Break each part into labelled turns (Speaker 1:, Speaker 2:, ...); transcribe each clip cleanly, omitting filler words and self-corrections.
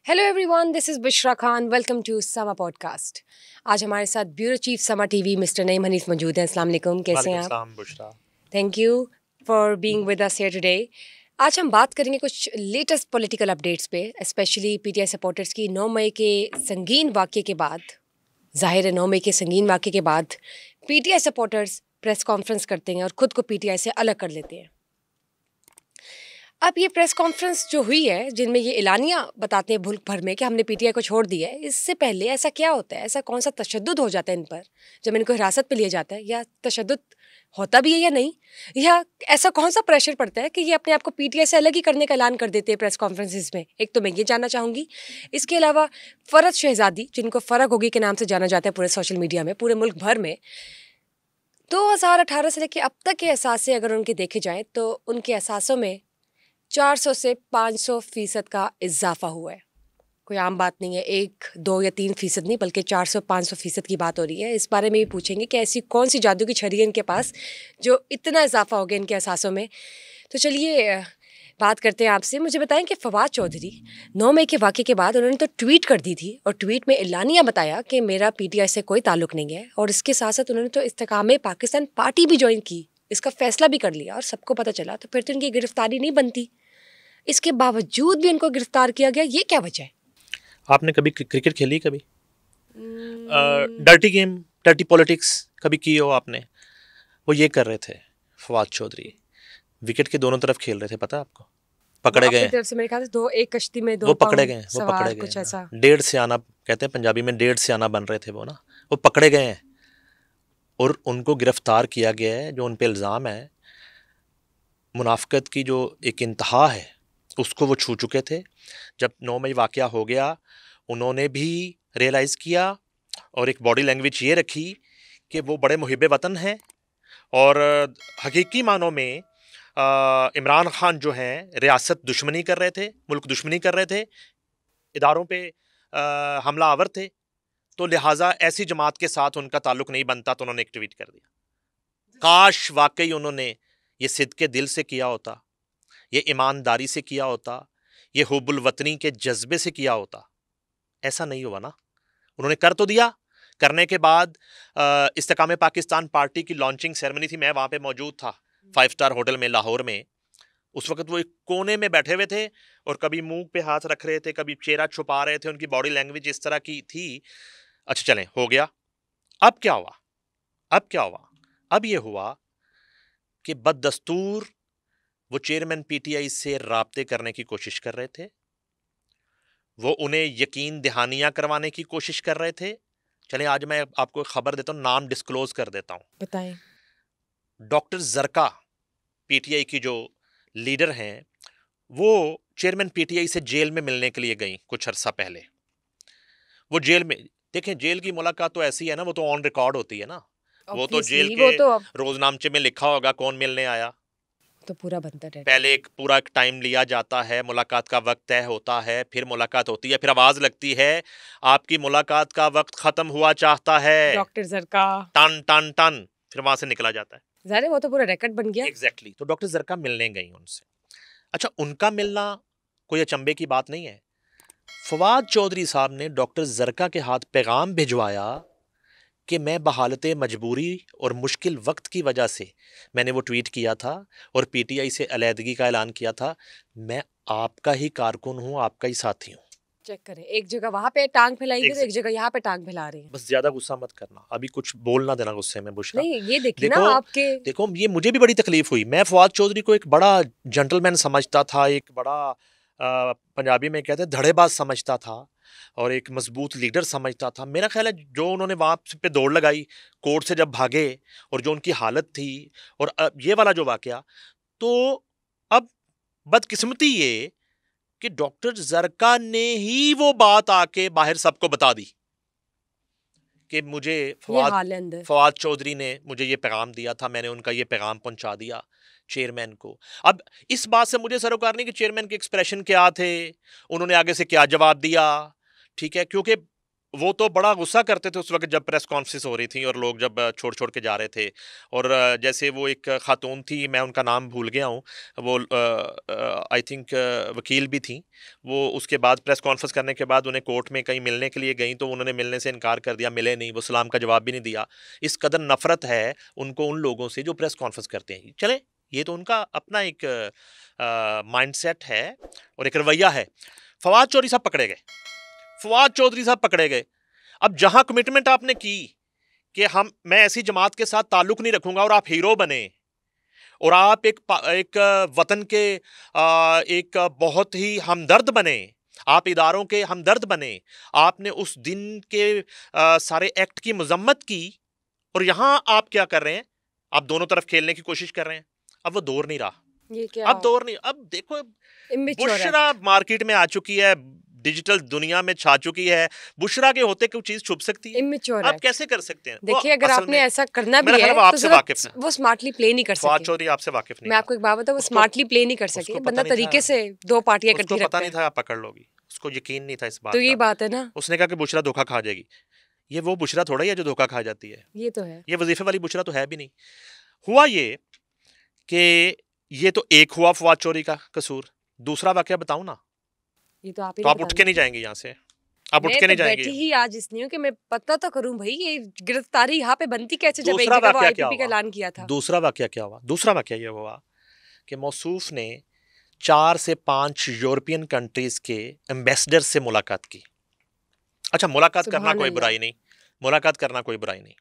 Speaker 1: Hello everyone, this is Bushra Khan. Welcome to Samaa podcast. आज हमारे साथ bureau chief Samaa TV mister Naeem Hanif मौजूद हैं। अस्सलाम वालेकुम, कैसे हैं आप?
Speaker 2: वालेकुम Bushra.
Speaker 1: Thank you for being with us here today. आज हम बात करेंगे कुछ लेटेस्ट पॉलिटिकल अपडेट्स पे, स्पेशली पीटीआई सपोर्टर्स की 9 मई के संगीन वाक़ये के बाद। ज़ाहिर है 9 मई के संगीन वाक़ये के बाद पीटीआई सपोर्टर्स प्रेस कॉन्फ्रेंस करते हैं और ख़ुद को पीटीआई से अलग कर लेते हैं। अब ये प्रेस कॉन्फ्रेंस जो हुई है, जिनमें ये एलानिया बताते हैं मुल्क भर में कि हमने पीटीआई को छोड़ दिया है, इससे पहले ऐसा क्या होता है? ऐसा कौन सा तशद्दुद हो जाता है इन पर जब इनको हिरासत पे लिया जाता है? या तशद्दुद होता भी है या नहीं? या ऐसा कौन सा प्रेशर पड़ता है कि ये अपने आप को पीटीआई से अलग ही करने का ऐलान कर देते हैं प्रेस कॉन्फ्रेंसिस में? एक तो मैं ये जानना चाहूँगी। इसके अलावा फ़रत शहज़ादी, जिनको फ़र्क होगी के नाम से जाना जाता है पूरे सोशल मीडिया में, पूरे मुल्क भर में, 2018 से लेकर अब तक के असासे अगर उनके देखे जाएँ तो उनके असासों में 400 से 500% का इजाफा हुआ है। कोई आम बात नहीं है, 1, 2 या 3% नहीं, बल्कि 400-500% की बात हो रही है। इस बारे में भी पूछेंगे कि ऐसी कौन सी जादू की छड़ी है इनके पास जो इतना इजाफा हो गया इनके एहसासों में। तो चलिए बात करते हैं आपसे। मुझे बताएं कि फवाद चौधरी 9 मई के वाक़ये के बाद उन्होंने तो ट्वीट कर दी थी और ट्वीट में एलानिया बताया कि मेरा पीटीआई से कोई ताल्लुक़ नहीं है, और इसके साथ साथ उन्होंने तो इस्तेकाम पाकिस्तान पार्टी भी ज्वाइन की, इसका फैसला भी कर लिया और सबको पता चला। तो फिर तो इनकी गिरफ्तारी नहीं बनती। इसके बावजूद भी उनको गिरफ्तार किया गया, ये क्या वजह है?
Speaker 2: आपने कभी क्रिकेट खेली? कभी डर्टी गेम, डर्टी पॉलिटिक्स कभी की हो आपने? वो ये कर रहे थे फवाद चौधरी, विकेट के दोनों तरफ खेल रहे थे। पता है आपको? पकड़े गए
Speaker 1: तरफ से मेरे ख्याल से दो, एक कश्ती में दो
Speaker 2: वो पकड़े
Speaker 1: पाँव
Speaker 2: गए वो
Speaker 1: सवार,
Speaker 2: पकड़े
Speaker 1: कुछ
Speaker 2: गए
Speaker 1: ऐसा।
Speaker 2: डेढ़ से आना कहते हैं पंजाबी में, डेढ़ से आना बन रहे थे वो ना, वो पकड़े गए हैं और उनको गिरफ्तार किया गया है। जो उन पे इल्ज़ाम है, मुनाफिकत की जो एक इंतहा है उसको वो छू चुके थे। जब 9 मई वाक़या हो गया, उन्होंने भी रियलाइज़ किया और एक बॉडी लैंग्वेज ये रखी कि वो बड़े मुहिब्बे वतन हैं और हकीकी मानों में इमरान खान जो हैं रियासत दुश्मनी कर रहे थे, मुल्क दुश्मनी कर रहे थे, इदारों पे हमला आवर थे, तो लिहाजा ऐसी जमात के साथ उनका ताल्लुक नहीं बनता। तो उन्होंने एक ट्वीट कर दिया। काश वाकई उन्होंने ये सिद्के दिल से किया होता, ये ईमानदारी से किया होता, ये हुब्बुल वतनी के जज्बे से किया होता। ऐसा नहीं हुआ ना, उन्होंने कर तो दिया। करने के बाद इस्तेकाम पाकिस्तान पार्टी की लॉन्चिंग सेरेमनी थी, मैं वहाँ पे मौजूद था 5 स्टार होटल में लाहौर में। उस वक्त वो एक कोने में बैठे हुए थे और कभी मुंह पे हाथ रख रहे थे, कभी चेहरा छुपा रहे थे। उनकी बॉडी लैंग्वेज इस तरह की थी। अच्छा चलें, हो गया। अब क्या हुआ? अब क्या हुआ? अब ये हुआ कि बददस्तूर वो चेयरमैन पीटीआई से राब्ते करने की कोशिश कर रहे थे, वो उन्हें यकीन दहानियां करवाने की कोशिश कर रहे थे। चलें, आज मैं आपको एक खबर देता हूँ, नाम डिस्क्लोज कर देता हूँ।
Speaker 1: बताएं।
Speaker 2: डॉक्टर जरका, पीटीआई की जो लीडर हैं, वो चेयरमैन पीटीआई से जेल में मिलने के लिए गई कुछ अरसा पहले। वो जेल में, देखें जेल की मुलाकात तो ऐसी है ना, वो तो ऑन रिकॉर्ड होती है ना। वो तो जेल
Speaker 1: ऑब्वियसली
Speaker 2: के
Speaker 1: वो तो अब
Speaker 2: रोजनामचे में लिखा होगा कौन मिलने आया।
Speaker 1: तो पूरा बनता रहता है।
Speaker 2: पहले एक पूरा टाइम लिया जाता है, मुलाकात का वक्त तय होता है, फिर मुलाकात होती है, फिर आवाज लगती है आपकी मुलाकात का वक्त खत्म हुआ चाहता है,
Speaker 1: डॉक्टर जरका,
Speaker 2: टन टन टन, फिर वहां से निकला जाता है।
Speaker 1: ज़ाहिर है वो तो पूरा रिकॉर्ड बन गया।
Speaker 2: एग्जैक्टली तो डॉक्टर जरका मिलने गई उनसे। अच्छा, उनका मिलना कोई अचंभे की बात नहीं है। फवाद चौधरी साहब ने डॉक्टर जरका के हाथ पैगाम भिजवाया कि मैं बहालत मजबूरी और मुश्किल वक्त की वजह से मैंने वो ट्वीट किया था और पीटीआई से अलहदगी का ऐलान किया था। मैं आपका ही कारकुन हूँ, आपका ही साथी हूँ।
Speaker 1: चेक करें, एक जगह वहां पे टांग फैलाएंगे तो एक
Speaker 2: Exactly.
Speaker 1: जगह यहाँ पे टांग फैला रही है।
Speaker 2: बस ज्यादा गुस्सा मत करना, अभी कुछ बोल ना देना गुस्से में बुशरा।
Speaker 1: नहीं, ये देखिए ना
Speaker 2: देखो
Speaker 1: आपके।
Speaker 2: देखो, ये मुझे भी बड़ी तकलीफ हुई। मैं फवाद चौधरी को एक बड़ा जेंटलमैन समझता था, एक बड़ा पंजाबी में कहते हैं धड़ेबाज समझता था और एक मजबूत लीडर समझता था। मेरा ख्याल है जो उन्होंने वहाँ पे दौड़ लगाई, कोर्ट से जब भागे और जो उनकी हालत थी, और ये वाला जो वाकया, तो अब बदकिस्मती ये कि डॉक्टर जरका ने ही वो बात आके बाहर सबको बता दी कि मुझे
Speaker 1: ये हाल है अंदर।
Speaker 2: फवाद चौधरी ने मुझे ये पैगाम दिया था, मैंने उनका ये पैगाम पहुंचा दिया चेयरमैन को। अब इस बात से मुझे सरोकार नहीं कि चेयरमैन के एक्सप्रेशन क्या थे, उन्होंने आगे से क्या जवाब दिया, ठीक है, क्योंकि वो तो बड़ा गुस्सा करते थे उस वक्त जब प्रेस कॉन्फ्रेंस हो रही थी और लोग जब छोड़ छोड़ के जा रहे थे। और जैसे वो एक खातून थी, मैं उनका नाम भूल गया हूँ, वो आई थिंक वकील भी थी। वो उसके बाद प्रेस कॉन्फ्रेंस करने के बाद उन्हें कोर्ट में कहीं मिलने के लिए गई तो उन्होंने मिलने से इनकार कर दिया, मिले नहीं, वो सलाम का जवाब भी नहीं दिया। इस कदर नफरत है उनको उन लोगों से जो प्रेस कॉन्फ्रेंस करते हैं। चले, ये तो उनका अपना एक माइंडसेट है और एक रवैया है। फवाद चौधरी साहब पकड़े गए, फवाद चौधरी साहब पकड़े गए। अब जहां कमिटमेंट आपने की कि मैं ऐसी जमात के साथ ताल्लुक नहीं रखूंगा और आप हीरो बने और आप एक वतन के एक बहुत ही हमदर्द बने, आप इदारों के हमदर्द बने, आपने उस दिन के सारे एक्ट की मजम्मत की, और यहां आप क्या कर रहे हैं? आप दोनों तरफ खेलने की कोशिश कर रहे हैं। अब वो दौर नहीं रहा,
Speaker 1: ये क्या
Speaker 2: अब दौर नहीं। अब देखो, बुशरा मार्केट में आ चुकी है, डिजिटल दुनिया में छा चुकी है। बुशरा के होते कोई चीज छुप सकती है?
Speaker 1: इमेच्योर
Speaker 2: आप कैसे कर सकते हैं?
Speaker 1: देखिए, अगर आपने ऐसा करना भी है तो
Speaker 2: आपसे वाकिफ है,
Speaker 1: वो स्मार्टली प्ले नहीं कर
Speaker 2: फवाद
Speaker 1: सके।
Speaker 2: चौधरी आपसे वाकिफ नहीं।
Speaker 1: मैं आपको एक बात बताऊं, वो स्मार्टली प्ले नहीं कर सके। बंदा तरीके से दो पार्टियां इकट्ठी रखता है।
Speaker 2: पता नहीं था आप पकड़ लोगी, उसको यकीन नहीं था इस बात
Speaker 1: तो
Speaker 2: का।
Speaker 1: ये बात है ना,
Speaker 2: उसने कहा कि बुशरा धोखा खा जाएगी। ये वो बुशरा थोड़ा ही है जो धोखा खा जाती है।
Speaker 1: ये तो है,
Speaker 2: ये वजीफे वाली बुशरा तो है भी नहीं। हुआ ये कि ये तो एक हुआ फवाद चौधरी का कसूर। दूसरा वाकया बताऊं ना,
Speaker 1: ये तो आप ही
Speaker 2: तो आप उठ के नहीं जाएंगे यहाँ से, आप उठ के नहीं जाएंगे।
Speaker 1: बैठी ही आज इसलिए हूं कि मैं पता तो करूं भाई, ये गिरफ्तारी यहाँ पे बनती कैसे जब एक
Speaker 2: दूसरा
Speaker 1: जगह वो
Speaker 2: वाकया क्या
Speaker 1: आईपीपी का
Speaker 2: हुआ?
Speaker 1: ऐलान किया था।
Speaker 2: दूसरा वाकया क्या हुआ? दूसरा वाकया ये हुआ कि मौसूफ ने 4 से 5 यूरोपियन कंट्रीज के एम्बेसडर से मुलाकात की। अच्छा, मुलाकात करना कोई बुराई नहीं, मुलाकात करना कोई बुराई नहीं।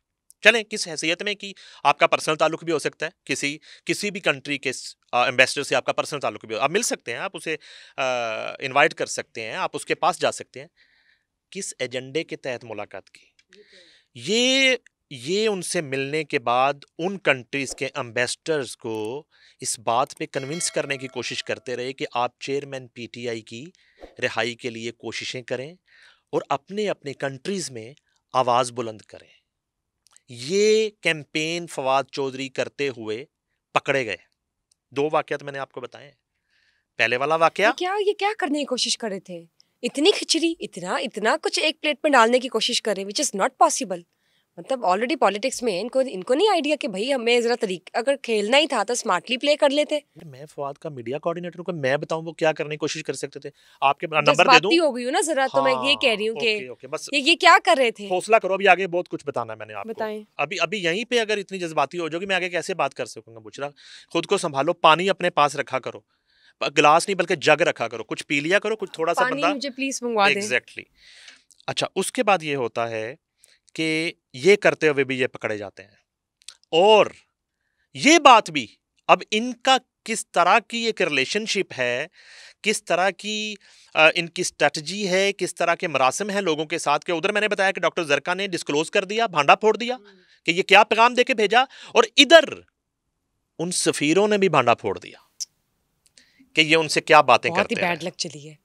Speaker 2: चलें, किस हैसियत में कि आपका पर्सनल ताल्लुक भी हो सकता है, किसी भी कंट्री के एम्बेसडर से आपका पर्सनल ताल्लुक भी हो, आप मिल सकते हैं, आप उसे इनवाइट कर सकते हैं, आप उसके पास जा सकते हैं। किस एजेंडे के तहत मुलाकात की? ये उनसे मिलने के बाद उन कंट्रीज के एम्बेसडर्स को इस बात पे कन्विंस करने की कोशिश करते रहे कि आप चेयरमैन पीटीआई की रिहाई के लिए कोशिशें करें और अपने अपने कंट्रीज में आवाज बुलंद करें। ये कैंपेन फवाद चौधरी करते हुए पकड़े गए। 2 वाकया तो मैंने आपको बताए। पहले वाला वाकया,
Speaker 1: ये क्या करने की कोशिश कर रहे थे? इतनी खिचड़ी, इतना कुछ एक प्लेट में डालने की कोशिश कर रहे हैं, विच इज नॉट पॉसिबल। मतलब ऑलरेडी पॉलिटिक्स में इनको नहीं आइडिया कि भाई हमें जरा तरीका, अगर खेलना ही था तो स्मार्टली प्ले कर लेते।
Speaker 2: मैं फवाद का मीडिया कोऑर्डिनेटर को मैं बताऊं वो क्या करने की कोशिश कर सकते थे? आपके नंबर दे दूं?
Speaker 1: हो गई हो ना जरा, तो मैं ये कह रही हूँ कि
Speaker 2: ओके, बस
Speaker 1: ये क्या कर रहे थे?
Speaker 2: हौसला करो, अभी आगे बहुत कुछ बताना है मैंने आपको।
Speaker 1: बताएं।
Speaker 2: अभी यहीं पे अगर इतनी जज्बाती हो जाओगी, मैं आगे कैसे बात कर सकूंगा? बुशरा, खुद को संभालो, पानी अपने पास रखा करो, गिलास नहीं बल्कि जग रखा करो, कुछ पी लिया करो, कुछ थोड़ा सा बंदा
Speaker 1: मुझे प्लीज मंगवा दें।
Speaker 2: एग्जैक्टली। अच्छा, उसके बाद ये होता है कि ये करते हुए भी ये पकड़े जाते हैं, और ये बात भी, अब इनका किस तरह की एक रिलेशनशिप है, किस तरह की इनकी स्ट्रेटजी है, किस तरह के मरासिम हैं लोगों के साथ, के उधर मैंने बताया कि डॉक्टर जरका ने डिस्क्लोज कर दिया, भांडा फोड़ दिया कि ये क्या पैगाम देके भेजा, और इधर उन सफीरों ने भी भांडा फोड़ दिया कि ये उनसे क्या बातें करते हैं।
Speaker 1: बहुत ही बैड लक चली है।